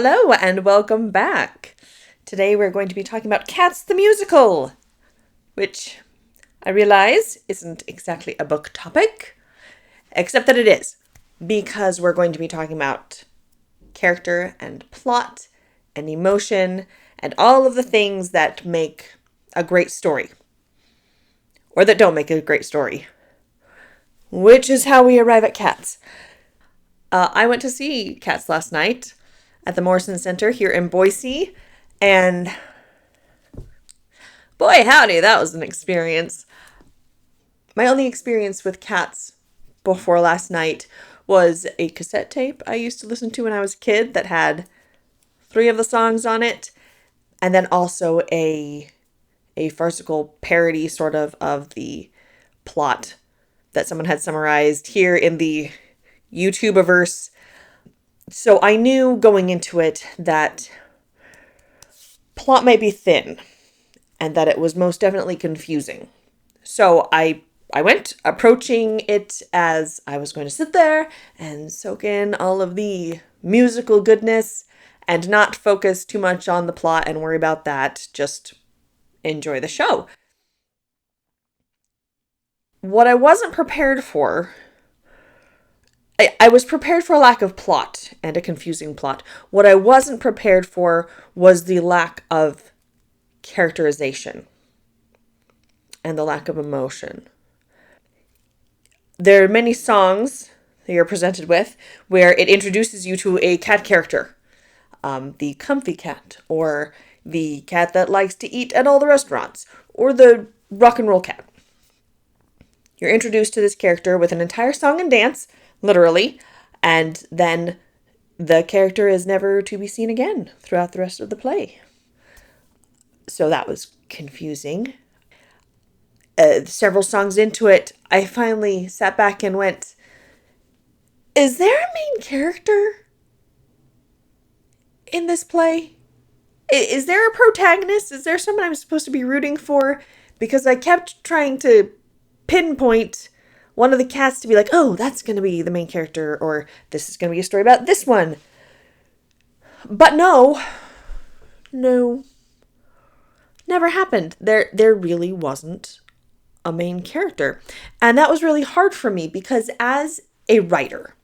Hello and welcome back. Today we're going to be talking about Cats the Musical, which I realize isn't exactly a book topic, except that it is, because we're going to be talking about character and plot and emotion and all of the things that make a great story, or that don't make a great story, which is how we arrive at Cats. I went to see Cats last night at the Morrison Center here in Boise, and boy, howdy, that was an experience. My only experience with Cats before last night was a cassette tape I used to listen to when I was a kid that had 3 of the songs on it, and then also a farcical parody sort of the plot that someone had summarized here in the YouTubeverse. So I knew going into it that plot might be thin and that it was most definitely confusing. So I went approaching it as I was going to sit there and soak in all of the musical goodness and not focus too much on the plot and worry about that. Just enjoy the show. What I wasn't prepared for, I was prepared for a lack of plot and a confusing plot. What I wasn't prepared for was the lack of characterization and the lack of emotion. There are many songs that you're presented with where it introduces you to a cat character. The comfy cat, or the cat that likes to eat at all the restaurants, or the rock and roll cat. You're introduced to this character with an entire song and dance, literally, and then the character is never to be seen again throughout the rest of the play. So that was confusing. Several songs into it, I finally sat back and went, is there a main character in this play? Is there a protagonist? Is there someone I'm supposed to be rooting for? Because I kept trying to pinpoint one of the cats to be like, oh, that's going to be the main character, or this is going to be a story about this one. But no, never happened. There really wasn't a main character. And that was really hard for me because as a writer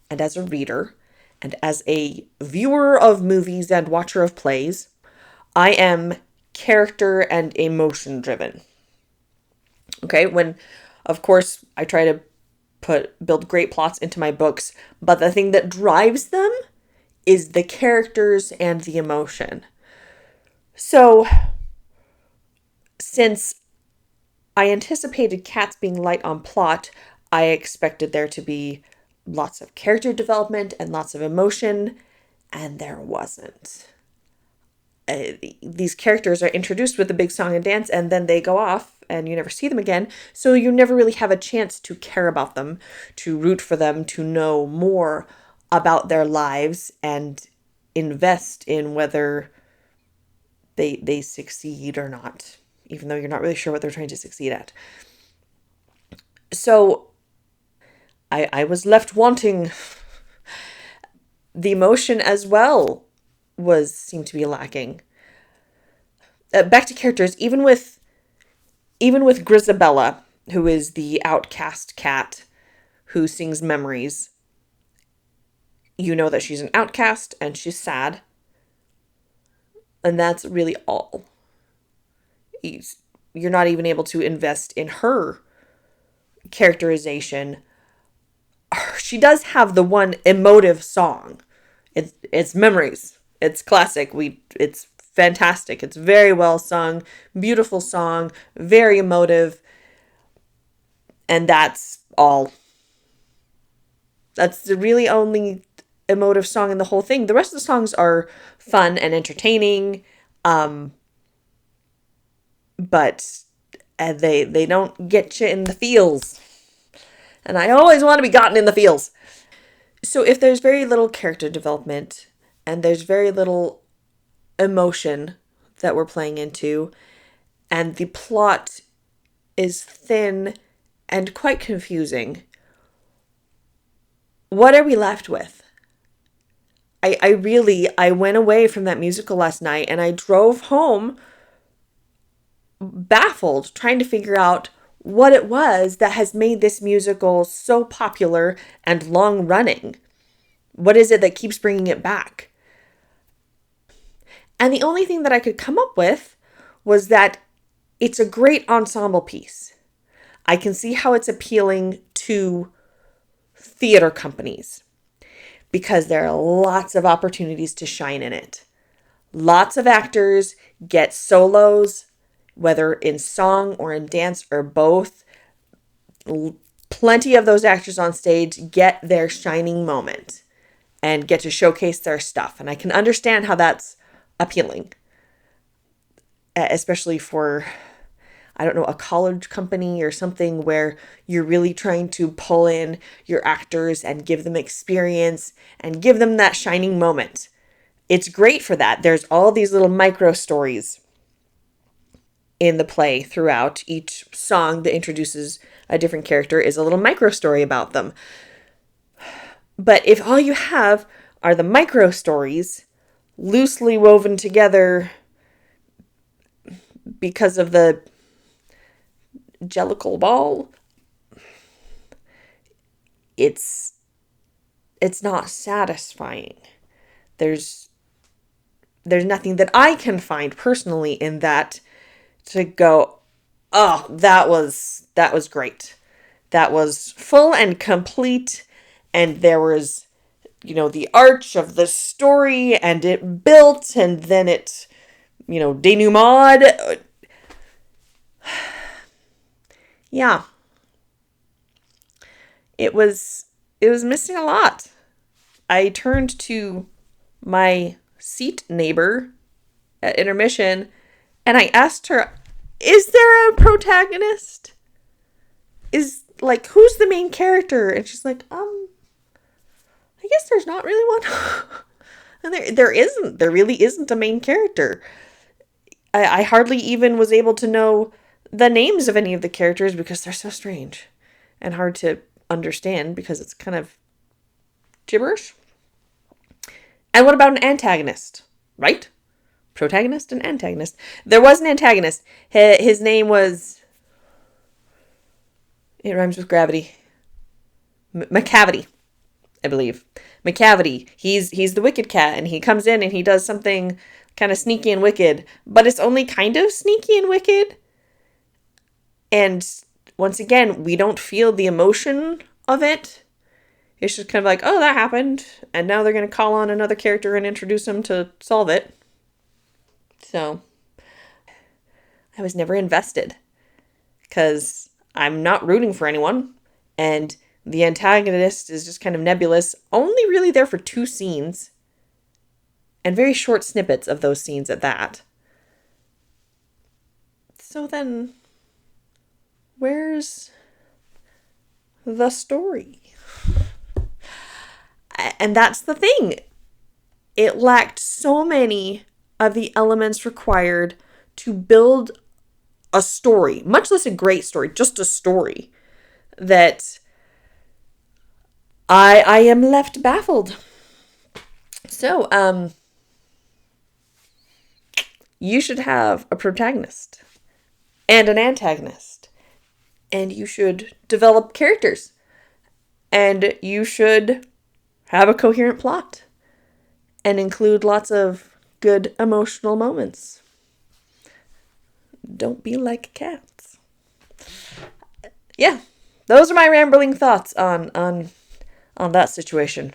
and as a reader and as a viewer of movies and watcher of plays, I am character and emotion driven. Okay, when of course I try to build great plots into my books, but the thing that drives them is the characters and the emotion. So since I anticipated Cats being light on plot, I expected there to be lots of character development and lots of emotion, and there wasn't. These characters are introduced with a big song and dance, and then they go off, and you never see them again, so you never really have a chance to care about them, to root for them, to know more about their lives, and invest in whether they succeed or not, even though you're not really sure what they're trying to succeed at. So I was left wanting. The emotion as well seemed to be lacking. Back to characters, even with Grisabella, who is the outcast cat who sings memories, you know that she's an outcast and she's sad. And that's really all. You're not even able to invest in her characterization. She does have the one emotive song. It's Memories. It's classic. It's fantastic. It's very well sung, beautiful song, very emotive. And that's all. That's the really only emotive song in the whole thing. The rest of the songs are fun and entertaining. But they don't get you in the feels. And I always want to be gotten in the feels. So if there's very little character development and there's very little emotion that we're playing into, and the plot is thin and quite confusing, what are we left with? I went away from that musical last night and I drove home baffled, trying to figure out what it was that has made this musical so popular and long running. What is it that keeps bringing it back? And the only thing that I could come up with was that it's a great ensemble piece. I can see how it's appealing to theater companies because there are lots of opportunities to shine in it. Lots of actors get solos, whether in song or in dance or both. Plenty of those actors on stage get their shining moment and get to showcase their stuff. And I can understand how that's appealing, especially for, I don't know, a college company or something where you're really trying to pull in your actors and give them experience and give them that shining moment. It's great for that. There's all these little micro stories in the play throughout. Each song that introduces a different character is a little micro story about them. But if all you have are the micro stories loosely woven together because of the jellicle ball, it's not satisfying. There's nothing that I can find personally in that to go, oh, that was great. That was full and complete, and there was, the arch of the story, and it built, and then it, denouement. Yeah. It was missing a lot. I turned to my seat neighbor at intermission and I asked her, is there a protagonist? Who's the main character? And she's like, I guess there's not really one. And there really isn't a main character. I hardly even was able to know the names of any of the characters because they're so strange and hard to understand because it's kind of gibberish. And what about an antagonist, right? Protagonist and antagonist. There was an antagonist. His name was... It rhymes with gravity. Macavity, I believe. Macavity. He's the wicked cat, and he comes in and he does something kind of sneaky and wicked, but it's only kind of sneaky and wicked. And once again, we don't feel the emotion of it. It's just kind of like, oh, that happened, and now they're going to call on another character and introduce him to solve it. So, I was never invested, because I'm not rooting for anyone, and the antagonist is just kind of nebulous, only really there for 2 scenes, and very short snippets of those scenes at that. So then, where's the story? And that's the thing. It lacked so many of the elements required to build a story, much less a great story, just a story, that I am left baffled. So, you should have a protagonist and an antagonist, and you should develop characters, and you should have a coherent plot and include lots of good emotional moments. Don't be like cats. Yeah, those are my rambling thoughts on that situation.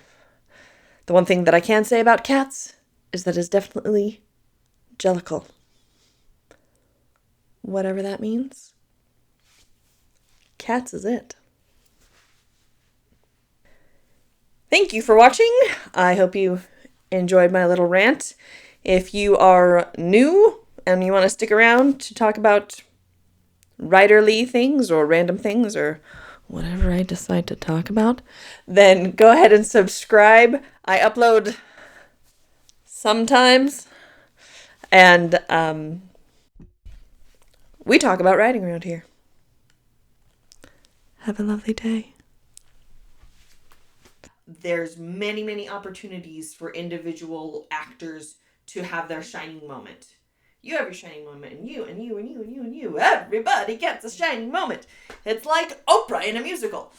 The one thing that I can say about cats is that it's definitely jellicle. Whatever that means. Cats is it. Thank you for watching. I hope you enjoyed my little rant. If you are new and you want to stick around to talk about writerly things or random things or whatever I decide to talk about, then go ahead and subscribe. I upload sometimes, and we talk about writing around here. Have a lovely day. there's many, many opportunities for individual actors to have their shining moment. You have your shining moment, and you, and you, and you, and you, and you. Everybody gets a shining moment. It's like Oprah in a musical.